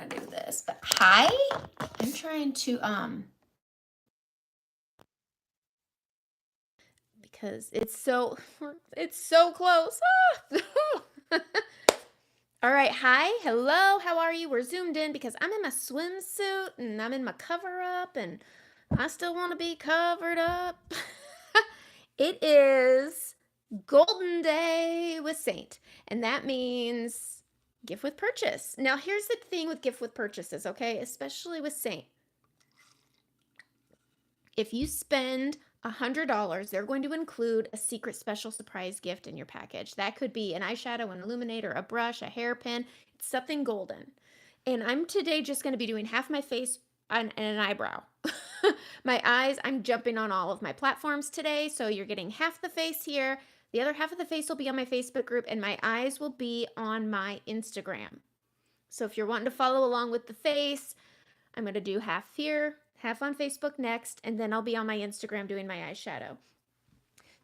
want to do this. But hi, I'm trying to because it's so close. Ah! All right, hi, hello, how are you? We're zoomed in because I'm in my swimsuit and I'm in my cover up and I still want to be covered up. It is Golden Day with Saint, and that means gift with purchase. Now, here's the thing with gift with purchases, okay? Especially with Saint. If you spend $100, they're going to include a secret special surprise gift in your package. That could be an eyeshadow, an illuminator, a brush, a hairpin. It's something golden. And I'm today just going to be doing half my face and an eyebrow. My eyes, I'm jumping on all of my platforms today. So you're getting half the face here. The other half of the face will be on my Facebook group, and my eyes will be on my Instagram. So if you're wanting to follow along with the face, I'm going to do half here, half on Facebook next, and then I'll be on my Instagram doing my eyeshadow.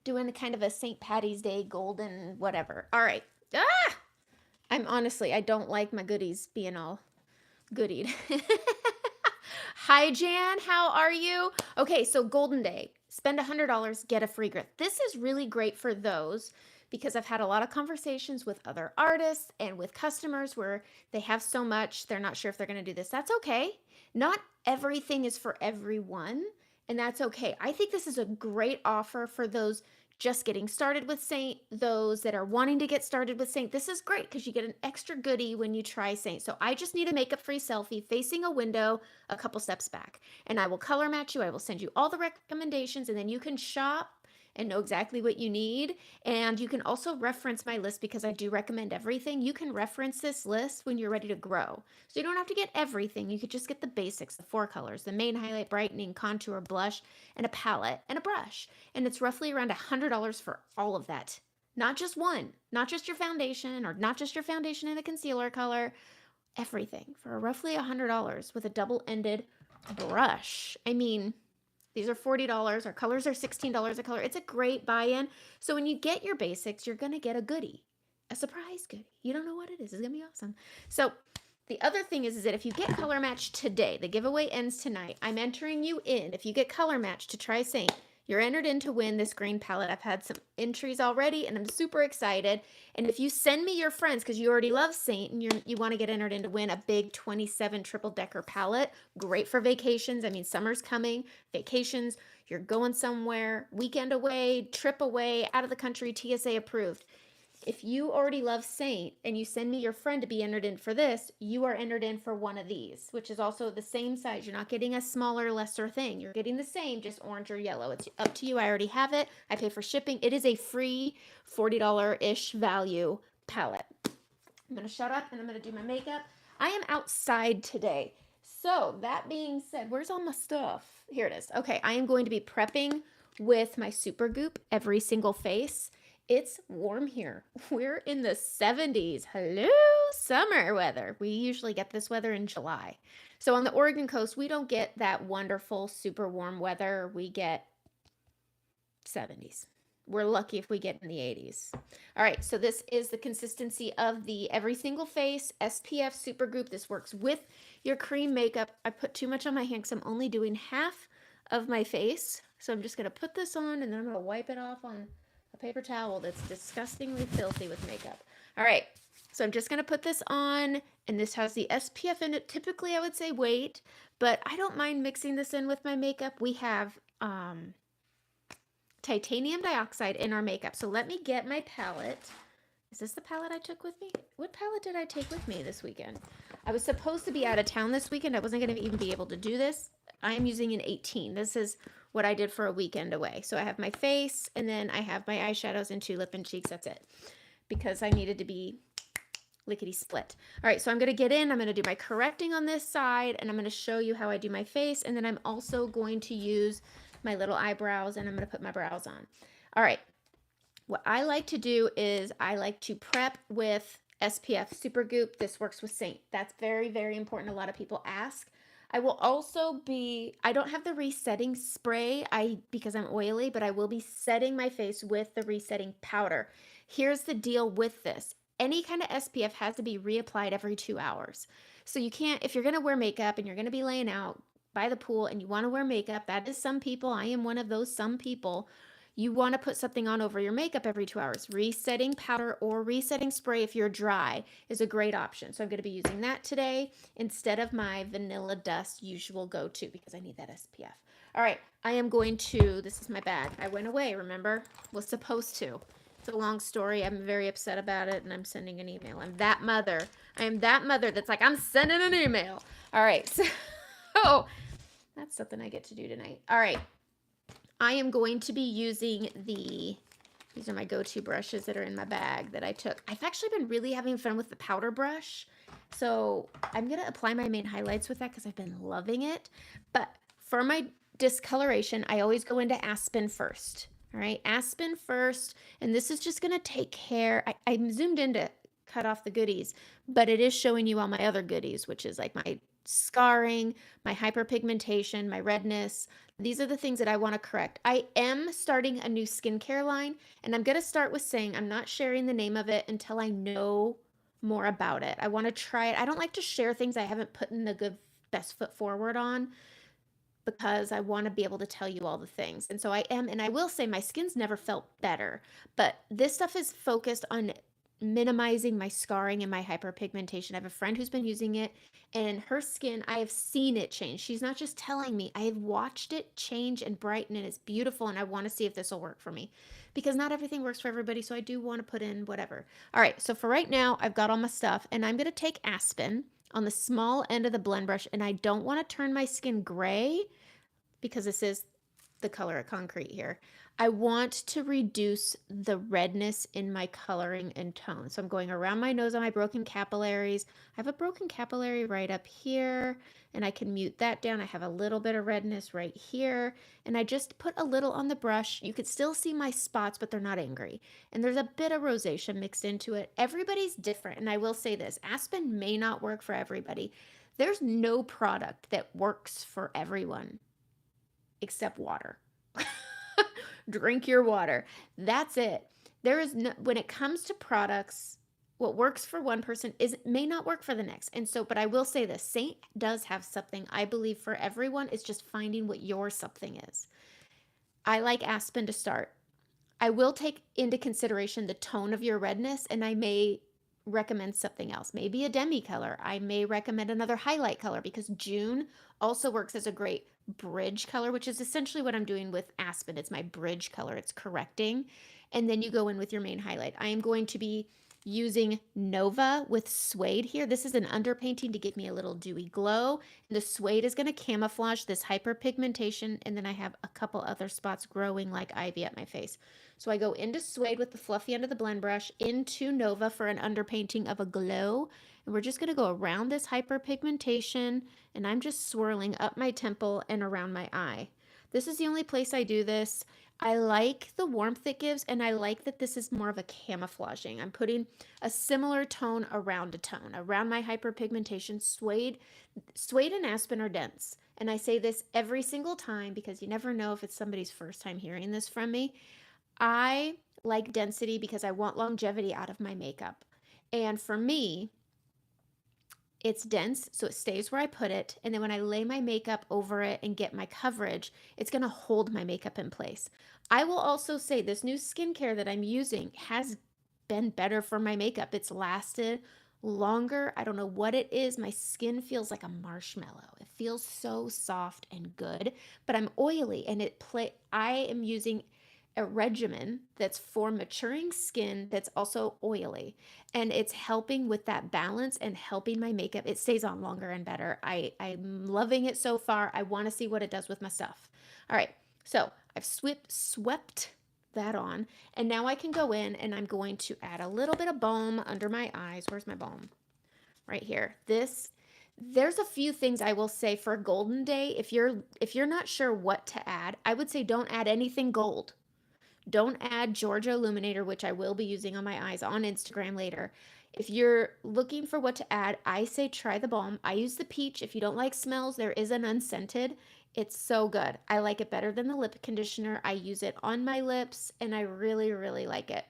Doing kind of a St. Patty's Day golden whatever. All right. Ah! I don't like my goodies being all goodied. Hi, Jan. How are you? Okay, so Golden Day. Spend $100, get a free gift. This is really great for those because I've had a lot of conversations with other artists and with customers where they have so much, they're not sure if they're going to do this. That's okay. Not everything is for everyone, and that's okay. I think this is a great offer for those just getting started with Saint, those that are wanting to get started with Saint. This is great because you get an extra goodie when you try Saint. So I just need a makeup-free selfie facing a window a couple steps back, and I will color match you. I will send you all the recommendations, and then you can shop and know exactly what you need. And you can also reference my list because I do recommend everything. You can reference this list when you're ready to grow. So you don't have to get everything. You could just get the basics, the 4 colors, the main highlight, brightening, contour, blush, and a palette and a brush. And it's roughly around $100 for all of that. Not just one, not just your foundation or not just your foundation and a concealer color, everything for roughly $100 with a double-ended brush. I mean, these are $40. Our colors are $16 a color. It's a great buy-in. So when you get your basics, you're going to get a goodie, a surprise goodie. You don't know what it is. It's going to be awesome. So the other thing is that if you get color match today, the giveaway ends tonight. I'm entering you in. If you get color match to try Saint, you're entered in to win this green palette. I've had some entries already, and I'm super excited. And if you send me your friends, because you already love Saint, and you want to get entered in to win a big 27 triple decker palette, great for vacations. I mean, summer's coming, vacations, you're going somewhere, weekend away, trip away, out of the country, TSA approved. If you already love Saint and you send me your friend to be entered in for this, you are entered in for one of these, which is also the same size. You're not getting a smaller, lesser thing. You're getting the same, just orange or yellow. It's up to you. I already have it. I pay for shipping. It is a free $40-ish value palette. I'm going to shut up and I'm going to do my makeup. I am outside today. So that being said, where's all my stuff? Here it is. Okay, I am going to be prepping with my Super Goop every single face. It's warm here. We're in the 70s. Hello, summer weather. We usually get this weather in July. So on the Oregon coast, we don't get that wonderful, super warm weather. We get 70s. We're lucky if we get in the 80s. All right, so this is the consistency of the Every Single Face SPF Super Goop. This works with your cream makeup. I put too much on my hand because I'm only doing half of my face. So I'm just going to put this on, and then I'm going to wipe it off on a paper towel that's disgustingly filthy with makeup. All right, so I'm just going to put this on, and this has the SPF in it. Typically, I would say wait, but I don't mind mixing this in with my makeup. We have titanium dioxide in our makeup. So let me get my palette. Is this the palette I took with me? What palette did I take with me this weekend? I was supposed to be out of town this weekend. I wasn't going to even be able to do this. I am using an 18. This is what I did for a weekend away. So I have my face, and then I have my eyeshadows and 2 lip and cheeks. That's it. Because I needed to be lickety split. All right, so I'm going to get in. I'm going to do my correcting on this side, and I'm going to show you how I do my face. And then I'm also going to use my little eyebrows, and I'm going to put my brows on. All right. What I like to do is I like to prep with SPF Super Goop. This works with Saint. That's very, very important. A lot of people ask. I will also I don't have the resetting spray because I'm oily, but I will be setting my face with the resetting powder. Here's the deal with this. Any kind of SPF has to be reapplied every 2 hours. So you can't, if you're going to wear makeup and you're going to be laying out by the pool and you want to wear makeup, that is some people. I am one of those some people. You want to put something on over your makeup every 2 hours. Resetting powder or resetting spray if you're dry is a great option. So I'm going to be using that today instead of my vanilla dust usual go-to because I need that SPF. All right, I am going to, this is my bag. I went away, remember? Was supposed to. It's a long story. I'm very upset about it and I'm sending an email. I'm that mother. I am that mother that's like, I'm sending an email. All right, so that's something I get to do tonight. All right. I am going to be using these are my go-to brushes that are in my bag that I took. I've actually been really having fun with the powder brush. So I'm going to apply my main highlights with that because I've been loving it. But for my discoloration, I always go into Aspen first. All right, Aspen first. And this is just going to take care. I'm zoomed in to cut off the goodies, but it is showing you all my other goodies, which is like my scarring, my hyperpigmentation, my redness. These are the things that I want to correct. I am starting a new skincare line, and I'm going to start with saying I'm not sharing the name of it until I know more about it. I want to try it. I don't like to share things I haven't put in the good best foot forward on because I want to be able to tell you all the things. And so I am, and I will say my skin's never felt better, but this stuff is focused on minimizing my scarring and my hyperpigmentation. I have a friend who's been using it, and her skin, I have seen it change. She's not just telling me, I have watched it change and brighten, and it's beautiful. And I want to see if this will work for me because not everything works for everybody. So I do want to put in whatever. All right. So for right now, I've got all my stuff, and I'm going to take Aspen on the small end of the blend brush, and I don't want to turn my skin gray because this is the color of concrete here. I want to reduce the redness in my coloring and tone. So I'm going around my nose on my broken capillaries. I have a broken capillary right up here, and I can mute that down. I have a little bit of redness right here, and I just put a little on the brush. You could still see my spots, but they're not angry. And there's a bit of rosacea mixed into it. Everybody's different, and I will say this, Aspen may not work for everybody. There's no product that works for everyone except water. Drink your water. That's it. There is no, when it comes to products, what works for one person may not work for the next. And so, but I will say this, Saint does have something I believe for everyone. It's just finding what your something is. I like Aspen to start. I will take into consideration the tone of your redness, and I may recommend something else, maybe a demi color. I may recommend another highlight color because June also works as a great bridge color, which is essentially what I'm doing with Aspen. It's my bridge color, it's correcting. And then you go in with your main highlight. I am going to be using Nova with suede here. This is an underpainting to give me a little dewy glow. And the suede is going to camouflage this hyperpigmentation. And then I have a couple other spots growing like ivy at my face. So I go into suede with the fluffy end of the blend brush, into Nova for an underpainting of a glow. And we're just going to go around this hyperpigmentation, and I'm just swirling up my temple and around my eye. This is the only place I do this. I like the warmth it gives, and I like that this is more of a camouflaging. I'm putting a similar tone around a tone, around my hyperpigmentation. Suede and Aspen are dense. And I say this every single time because you never know if it's somebody's first time hearing this from me. I like density because I want longevity out of my makeup. And for me, it's dense, so it stays where I put it. And then when I lay my makeup over it and get my coverage, it's going to hold my makeup in place. I will also say this new skincare that I'm using has been better for my makeup. It's lasted longer. I don't know what it is. My skin feels like a marshmallow. It feels so soft and good, but I'm oily and I am using a regimen that's for maturing skin that's also oily, and it's helping with that balance and helping my makeup. It stays on longer and better. I'm loving it so far. I want to see what it does with my stuff. All right, so I've swept that on, and now I can go in and I'm going to add a little bit of balm under my eyes. Where's my balm? Right here. There's a few things I will say for Golden Day. If you're not sure what to add, I would say don't add anything gold. Don't add Georgia Illuminator, which I will be using on my eyes on Instagram later. If you're looking for what to add, I say try the balm. I use the peach. If you don't like smells, there is an unscented. It's so good. I like it better than the lip conditioner. I use it on my lips, and I really, really like it.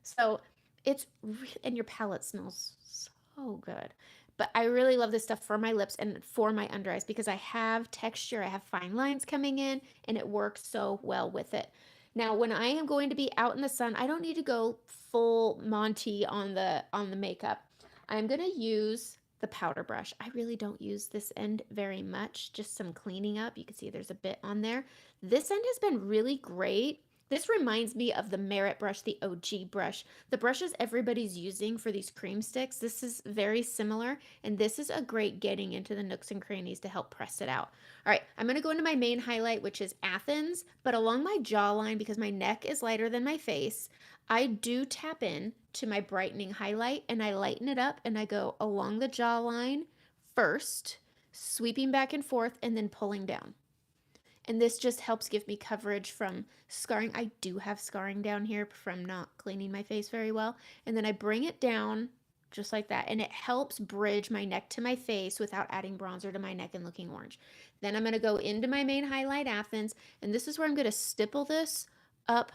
So and your palette smells so good. But I really love this stuff for my lips and for my under eyes because I have texture, I have fine lines coming in, and it works so well with it. Now, when I am going to be out in the sun, I don't need to go full Monty on the makeup. I'm going to use the powder brush. I really don't use this end very much, just some cleaning up. You can see there's a bit on there. This end has been really great. This reminds me of the Merit brush, the OG brush. The brushes everybody's using for these cream sticks, this is very similar, and this is a great getting into the nooks and crannies to help press it out. All right, I'm going to go into my main highlight, which is Athens, but along my jawline, because my neck is lighter than my face, I do tap in to my brightening highlight, and I lighten it up, and I go along the jawline first, sweeping back and forth, and then pulling down. And this just helps give me coverage from scarring. I do have scarring down here from not cleaning my face very well. And then I bring it down just like that. And it helps bridge my neck to my face without adding bronzer to my neck and looking orange. Then I'm going to go into my main highlight, Athens. And this is where I'm going to stipple this up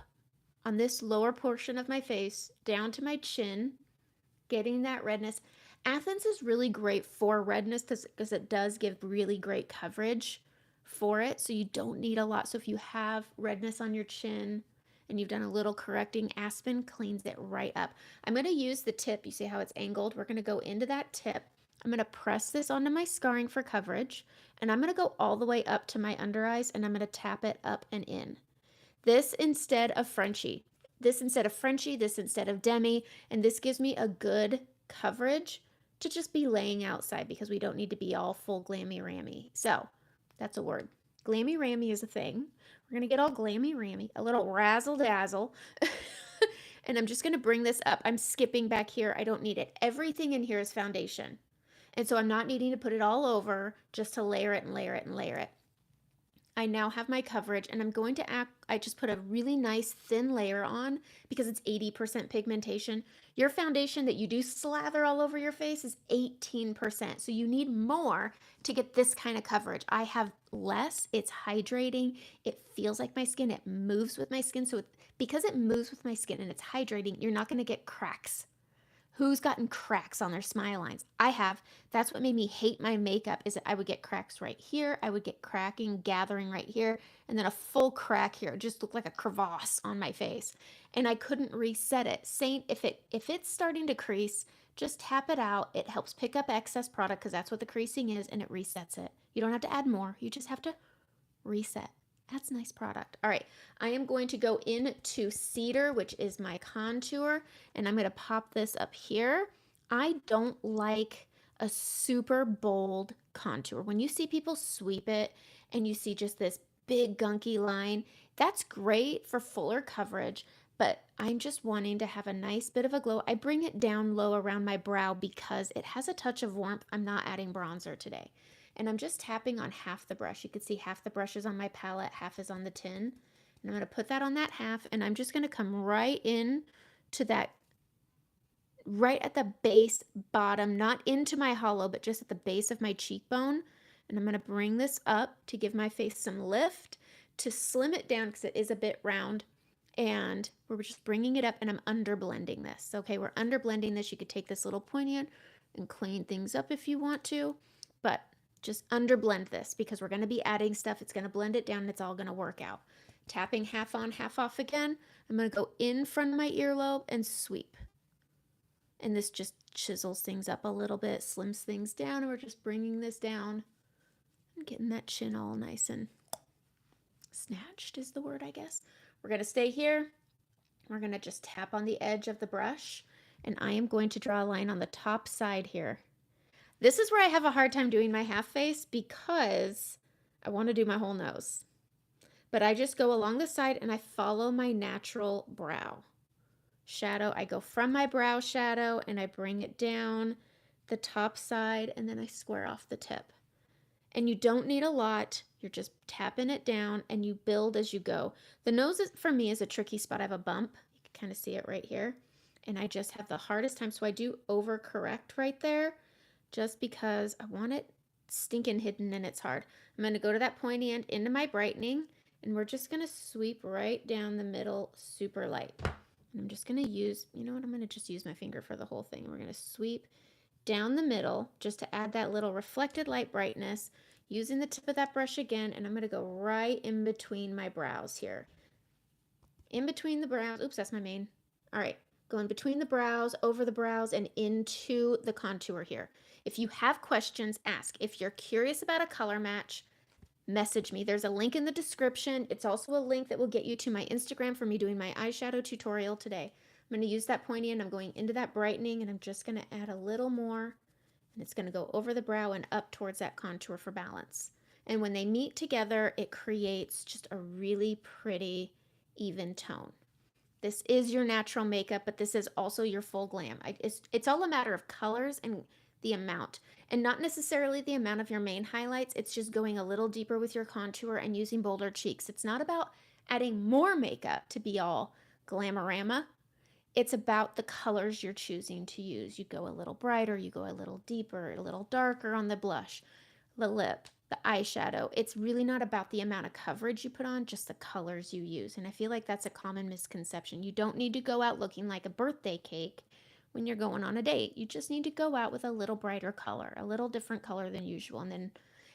on this lower portion of my face down to my chin, getting that redness. Athens is really great for redness because it does give really great coverage for it, so you don't need a lot. So if you have redness on your chin and you've done a little correcting, Aspen cleans it right up. I'm going to use the tip. You see how it's angled? We're going to go into that tip. I'm going to press this onto my scarring for coverage, and I'm going to go all the way up to my under eyes, and I'm going to tap it up and in. This instead of Frenchie. This instead of Frenchie, this instead of Demi, and this gives me a good coverage to just be laying outside because we don't need to be all full glammy rammy. So that's a word. Glammy rammy is a thing. We're going to get all glammy rammy, a little razzle dazzle. And I'm just going to bring this up. I'm skipping back here. I don't need it. Everything in here is foundation. And so I'm not needing to put it all over just to layer it and layer it and layer it. I now have my coverage, and I'm going to I just put a really nice thin layer on because it's 80% pigmentation. Your foundation that you do slather all over your face is 18%. So you need more to get this kind of coverage. I have less. It's hydrating. It feels like my skin. It moves with my skin. So because it moves with my skin and it's hydrating, you're not going to get cracks. Who's gotten cracks on their smile lines? I have. That's what made me hate my makeup, is that I would get cracks right here. I would get cracking, gathering right here, and then a full crack here. It just looked like a crevasse on my face. And I couldn't reset it. Saint, if it's starting to crease, just tap it out. It helps pick up excess product because that's what the creasing is, and it resets it. You don't have to add more. You just have to reset. That's nice product. All right, I am going to go into Cedar, which is my contour, and I'm going to pop this up here. I don't like a super bold contour. When you see people sweep it and you see just this big gunky line, that's great for fuller coverage, but I'm just wanting to have a nice bit of a glow. I bring it down low around my brow because it has a touch of warmth. I'm not adding bronzer today. And I'm just tapping on half the brush. You can see half the brush is on my palette, half is on the tin. And I'm going to put that on that half, and I'm just going to come right in to that, right at the base bottom, not into my hollow, but just at the base of my cheekbone. And I'm going to bring this up to give my face some lift, to slim it down because it is a bit round. And we're just bringing it up, and I'm under blending this. Okay, we're under blending this. You could take this little pointy end and clean things up if you want to, but just under blend this because we're going to be adding stuff. It's going to blend it down, and it's all going to work out. Tapping half on, half off again. I'm going to go in front of my earlobe and sweep. And this just chisels things up a little bit, slims things down, and we're just bringing this down and getting that chin all nice and snatched is the word, I guess. We're going to stay here. We're going to just tap on the edge of the brush, and I am going to draw a line on the top side here. This is where I have a hard time doing my half face because I want to do my whole nose. But I just go along the side and I follow my natural brow shadow. I go from my brow shadow and I bring it down the top side, and then I square off the tip. And you don't need a lot. You're just tapping it down and you build as you go. The nose for me is a tricky spot. I have a bump. You can kind of see it right here. And I just have the hardest time. So I do overcorrect right there, just because I want it stinking hidden and it's hard. I'm going to go to that pointy end into my brightening, and we're just going to sweep right down the middle super light. And I'm just going to use, you know what, I'm going to just use my finger for the whole thing. We're going to sweep down the middle just to add that little reflected light brightness, using the tip of that brush again, and I'm going to go right in between my brows here. In between the brows. Oops, that's my mane. All right, going between the brows, over the brows, and into the contour here. If you have questions, ask. If you're curious about a color match, message me. There's a link in the description. It's also a link that will get you to my Instagram for me doing my eyeshadow tutorial today. I'm going to use that pointy end. I'm going into that brightening, and I'm just going to add a little more, and it's going to go over the brow and up towards that contour for balance. And when they meet together, it creates just a really pretty, even tone. This is your natural makeup, but this is also your full glam. It's all a matter of colors and the amount, and not necessarily the amount of your main highlights. It's just going a little deeper with your contour and using bolder cheeks. It's not about adding more makeup to be all glamorama. It's about the colors you're choosing to use. You go a little brighter, you go a little deeper, a little darker on the blush, the lip, the eyeshadow. It's really not about the amount of coverage you put on, just the colors you use. And I feel like that's a common misconception. You don't need to go out looking like a birthday cake when you're going on a date. You just need to go out with a little brighter color, a little different color than usual. And then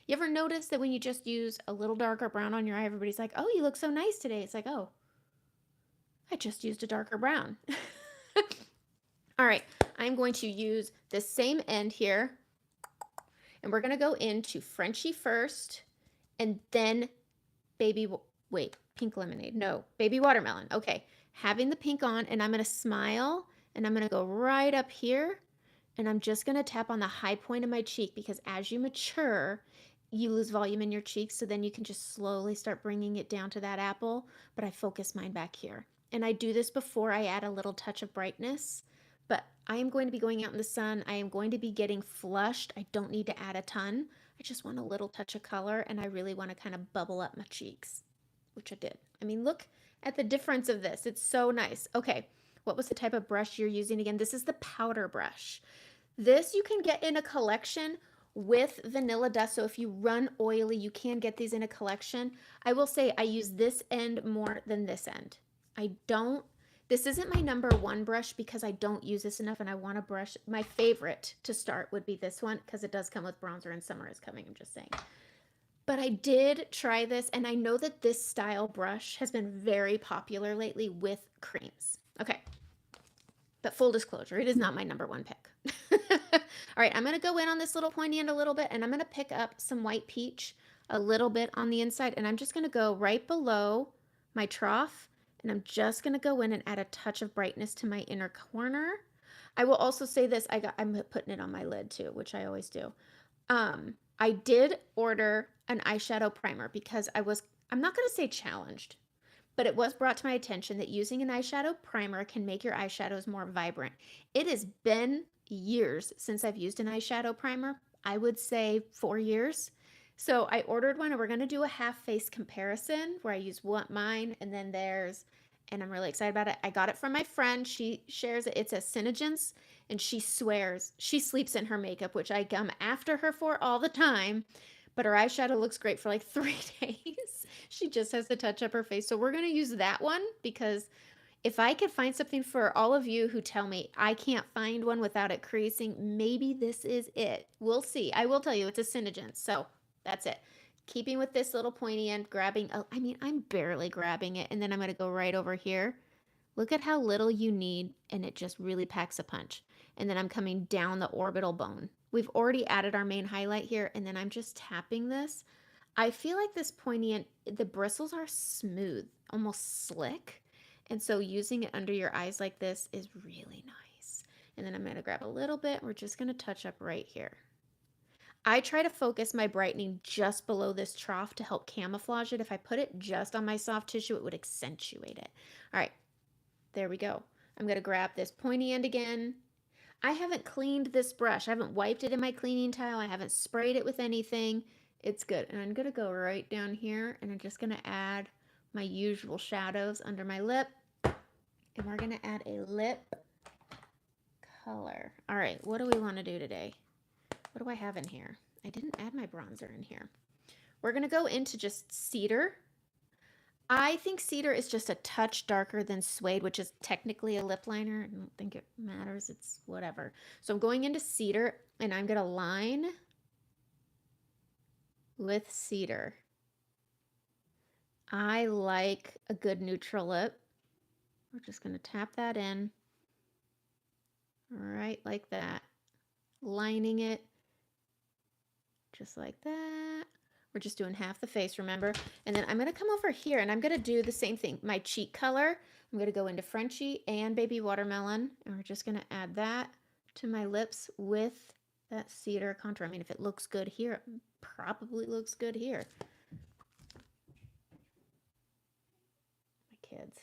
you ever notice that when you just use a little darker brown on your eye, everybody's like, oh, you look so nice today. It's like, oh, I just used a darker brown. All right, I'm going to use the same end here, and we're going to go into Frenchie first, and then pink lemonade. No, baby watermelon. Okay, having the pink on, and I'm going to smile, and I'm going to go right up here, and I'm just going to tap on the high point of my cheek, because as you mature, you lose volume in your cheeks, so then you can just slowly start bringing it down to that apple, but I focus mine back here. And I do this before I add a little touch of brightness, but I am going to be going out in the sun. I am going to be getting flushed. I don't need to add a ton. I just want a little touch of color, and I really want to kind of bubble up my cheeks, which I did. I mean, look at the difference of this. It's so nice. Okay, what was the type of brush you're using again? This is the powder brush. This you can get in a collection with vanilla dust. So if you run oily, you can get these in a collection. I will say I use this end more than this end. This isn't my number one brush because I don't use this enough, and I want a brush. My favorite to start would be this one because it does come with bronzer and summer is coming, I'm just saying. But I did try this, and I know that this style brush has been very popular lately with creams. Okay, but full disclosure, it is not my number one pick. All right, I'm going to go in on this little pointy end a little bit, and I'm going to pick up some white peach a little bit on the inside, and I'm just going to go right below my trough, and I'm just going to go in and add a touch of brightness to my inner corner. I will also say this, I'm putting it on my lid too, which I always do. I did order an eyeshadow primer because I'm not going to say challenged, but it was brought to my attention that using an eyeshadow primer can make your eyeshadows more vibrant. It has been years since I've used an eyeshadow primer. I would say 4 years. So I ordered one, and we're going to do a half face comparison where I use mine and then theirs, and I'm really excited about it. I got it from my friend. She shares it. It's a Synogens, and she swears she sleeps in her makeup, which I come after her for all the time. But her eyeshadow looks great for like 3 days. She just has to touch up her face. So we're going to use that one because if I could find something for all of you who tell me I can't find one without it creasing, maybe this is it. We'll see. I will tell you it's a Synogens. So that's it. Keeping with this little pointy end, I'm barely grabbing it, and then I'm going to go right over here. Look at how little you need, and it just really packs a punch. And then I'm coming down the orbital bone. We've already added our main highlight here, and then I'm just tapping this. I feel like this pointy end, the bristles are smooth, almost slick. And so using it under your eyes like this is really nice. And then I'm going to grab a little bit. We're just going to touch up right here. I try to focus my brightening just below this trough to help camouflage it. If I put it just on my soft tissue, it would accentuate it. All right, there we go. I'm going to grab this pointy end again. I haven't cleaned this brush. I haven't wiped it in my cleaning towel. I haven't sprayed it with anything. It's good. And I'm going to go right down here, and I'm just going to add my usual shadows under my lip. And we're going to add a lip color. All right, what do we want to do today? What do I have in here? I didn't add my bronzer in here. We're going to go into just cedar. I think cedar is just a touch darker than suede, which is technically a lip liner. I don't think it matters. It's whatever. So I'm going into cedar and I'm going to line with cedar. I like a good neutral lip. We're just going to tap that in. Right like that. Lining it just like that. We're just doing half the face, remember? And then I'm going to come over here and I'm going to do the same thing. My cheek color, I'm going to go into Frenchie and Baby Watermelon. And we're just going to add that to my lips with that cedar contour. I mean, if it looks good here, it probably looks good here. My kids.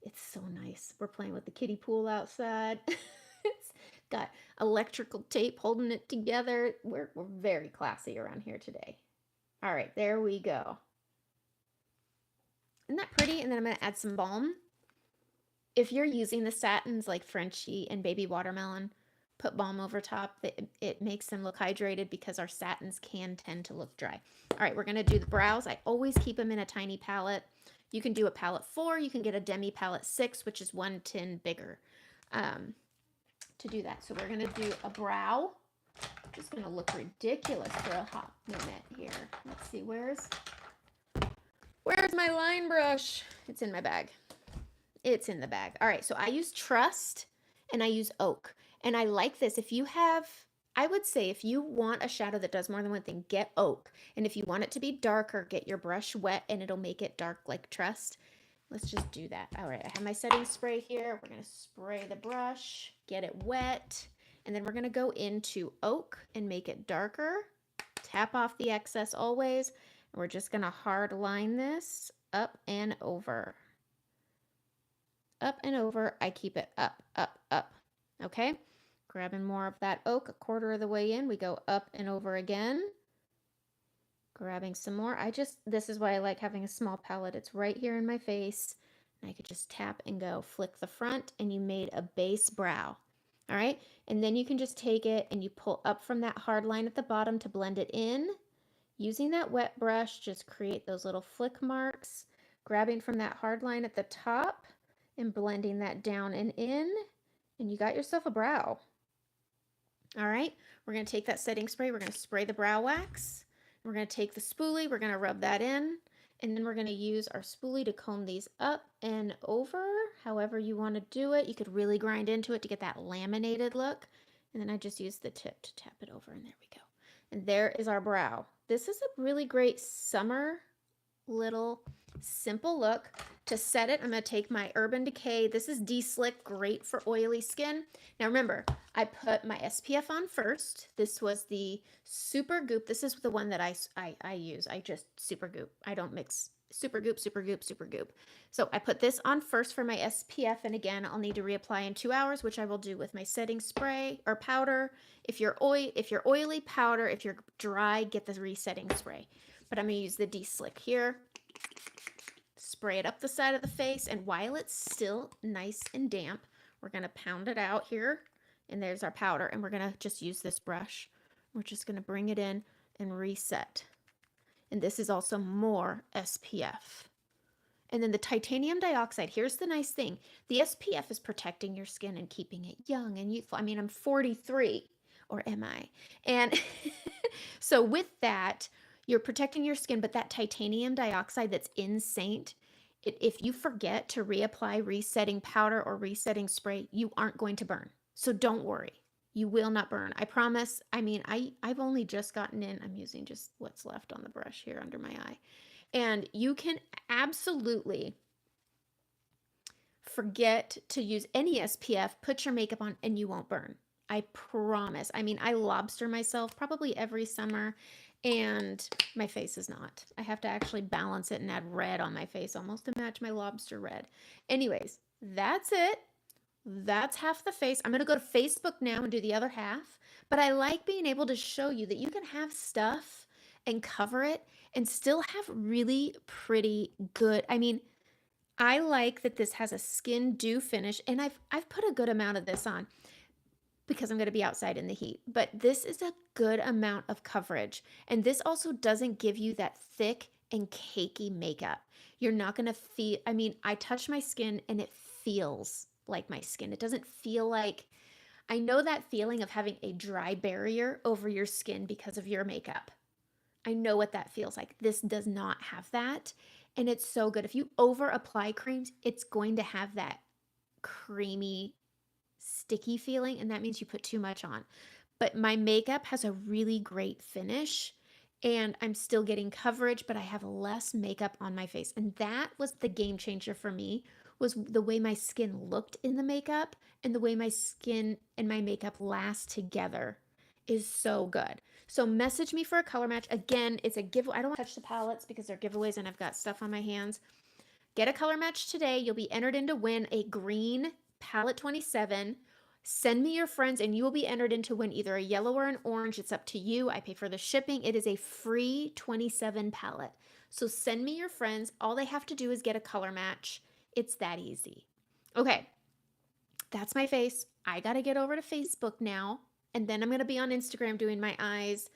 It's so nice. We're playing with the kiddie pool outside. It's got electrical tape holding it together. We're very classy around here today. All right, there we go. Isn't that pretty? And then I'm going to add some balm. If you're using the satins like Frenchie and Baby Watermelon, put balm over top. It makes them look hydrated because our satins can tend to look dry. All right, we're going to do the brows. I always keep them in a tiny palette. You can do a palette 4. You can get a demi palette 6, which is 1 tin bigger to do that. So we're going to do a brow. Just going to look ridiculous for a hot minute here. Let's see, where's my line brush? It's in my bag. It's in the bag. All right, so I use Trust and I use Oak. And I like this. If you have, I would say if you want a shadow that does more than one thing, get Oak. And if you want it to be darker, get your brush wet and it'll make it dark like Trust. Let's just do that. All right, I have my setting spray here. We're gonna spray the brush, get it wet, and then we're gonna go into Oak and make it darker. Tap off the excess always. And we're just gonna hard line this up and over. Up and over. I keep it up, up, up. Okay, grabbing more of that oak, a quarter of the way in, we go up and over again. Grabbing some more. This is why I like having a small palette. It's right here in my face. And I could just tap and go. Flick the front and you made a base brow. All right, and then you can just take it and you pull up from that hard line at the bottom to blend it in. Using that wet brush, just create those little flick marks. Grabbing from that hard line at the top and blending that down and in, and you got yourself a brow. All right, we're going to take that setting spray, we're going to spray the brow wax, we're going to take the spoolie, we're going to rub that in, and then we're going to use our spoolie to comb these up and over, however you want to do it. You could really grind into it to get that laminated look, and then I just use the tip to tap it over, and there we go. And there is our brow. This is a really great summer little simple look. To set it, I'm going to take my Urban Decay. This is De-Slick, great for oily skin. Now remember, I put my SPF on first. This was the Super Goop. This is the one that I use. I just Super Goop. I don't mix Super Goop, Super Goop, Super Goop. So I put this on first for my SPF, and again, I'll need to reapply in 2 hours, which I will do with my setting spray or powder. If you're oily, powder. If you're dry, get the resetting spray. But I'm going to use the De-Slick here. Spray it up the side of the face, and while it's still nice and damp, we're going to pound it out here, and there's our powder, and we're going to just use this brush. We're just going to bring it in and reset. And this is also more SPF. And then the titanium dioxide, here's the nice thing. The SPF is protecting your skin and keeping it young and youthful. I mean, I'm 43, or am I? And so with that, you're protecting your skin, but that titanium dioxide that's in Saint, if you forget to reapply resetting powder or resetting spray, you aren't going to burn. So don't worry. You will not burn. I promise. I mean, I've only just gotten in. I'm using just what's left on the brush here under my eye. And you can absolutely forget to use any SPF, put your makeup on, and you won't burn. I promise. I mean, I lobster myself probably every summer, and my face is not. I have to actually balance it and add red on my face almost to match my lobster red. Anyways, that's it. That's half the face. I'm going to go to Facebook now and do the other half, but I like being able to show you that you can have stuff and cover it and still have really pretty good. I mean, I like that this has a skin dew finish, and I've put a good amount of this on because I'm going to be outside in the heat, but this is a good amount of coverage. And this also doesn't give you that thick and cakey makeup. You're not going to feel, I mean, I touch my skin and it feels like my skin. It doesn't feel like, I know that feeling of having a dry barrier over your skin because of your makeup. I know what that feels like. This does not have that. And it's so good. If you over apply creams, it's going to have that creamy, sticky feeling. And that means you put too much on. But my makeup has a really great finish and I'm still getting coverage, but I have less makeup on my face. And that was the game changer for me, was the way my skin looked in the makeup and the way my skin and my makeup last together is so good. So message me for a color match. Again, it's a giveaway. I don't want to touch the palettes because they're giveaways and I've got stuff on my hands. Get a color match today. You'll be entered in to win a green palette 27. Send me your friends and you will be entered in to win either a yellow or an orange. It's up to you. I pay for the shipping. It is a free 27 palette. So send me your friends. All they have to do is get a color match. It's that easy. Okay, that's my face. I got to get over to Facebook now. And then I'm going to be on Instagram doing my eyes.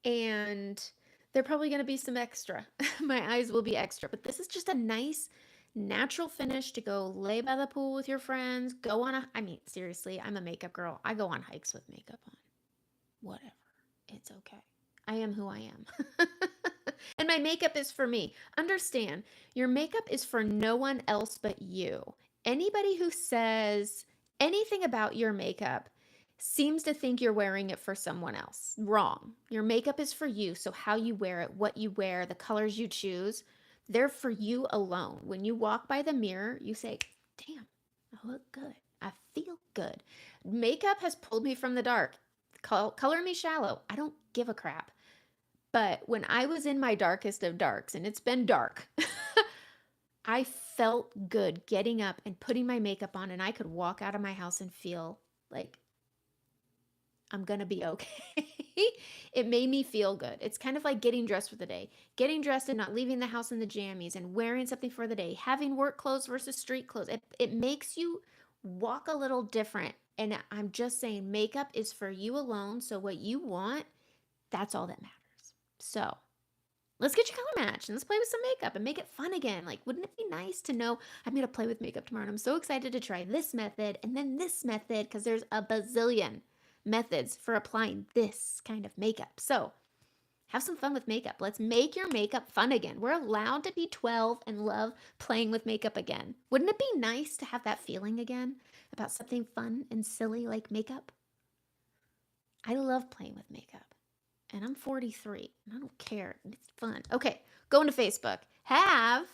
And they're probably going to be some extra. My eyes will be extra. But this is just a nice natural finish to go lay by the pool with your friends. Go on a, I mean, seriously, I'm a makeup girl. I go on hikes with makeup on. Whatever. It's okay. I am who I am. And my makeup is for me. Understand, your makeup is for no one else but you. Anybody who says anything about your makeup seems to think you're wearing it for someone else. Wrong. Your makeup is for you. So, how you wear it, what you wear, the colors you choose, they're for you alone. When you walk by the mirror, you say, damn, I look good. I feel good. Makeup has pulled me from the dark. Color me shallow. I don't give a crap. But when I was in my darkest of darks, and it's been dark, I felt good getting up and putting my makeup on, and I could walk out of my house and feel like I'm going to be okay. It made me feel good. It's kind of like getting dressed for the day. Getting dressed and not leaving the house in the jammies and wearing something for the day. Having work clothes versus street clothes. It makes you walk a little different. And I'm just saying makeup is for you alone. So what you want, that's all that matters. So let's get your color match and let's play with some makeup and make it fun again. Like, wouldn't it be nice to know I'm going to play with makeup tomorrow? And I'm so excited to try this method and then this method because there's a bazillion methods for applying this kind of makeup. So have some fun with makeup. Let's make your makeup fun again. We're allowed to be 12 and love playing with makeup again. Wouldn't it be nice to have that feeling again about something fun and silly like makeup? I love playing with makeup. And I'm 43 and I don't care. It's fun. Okay, go into Facebook. Have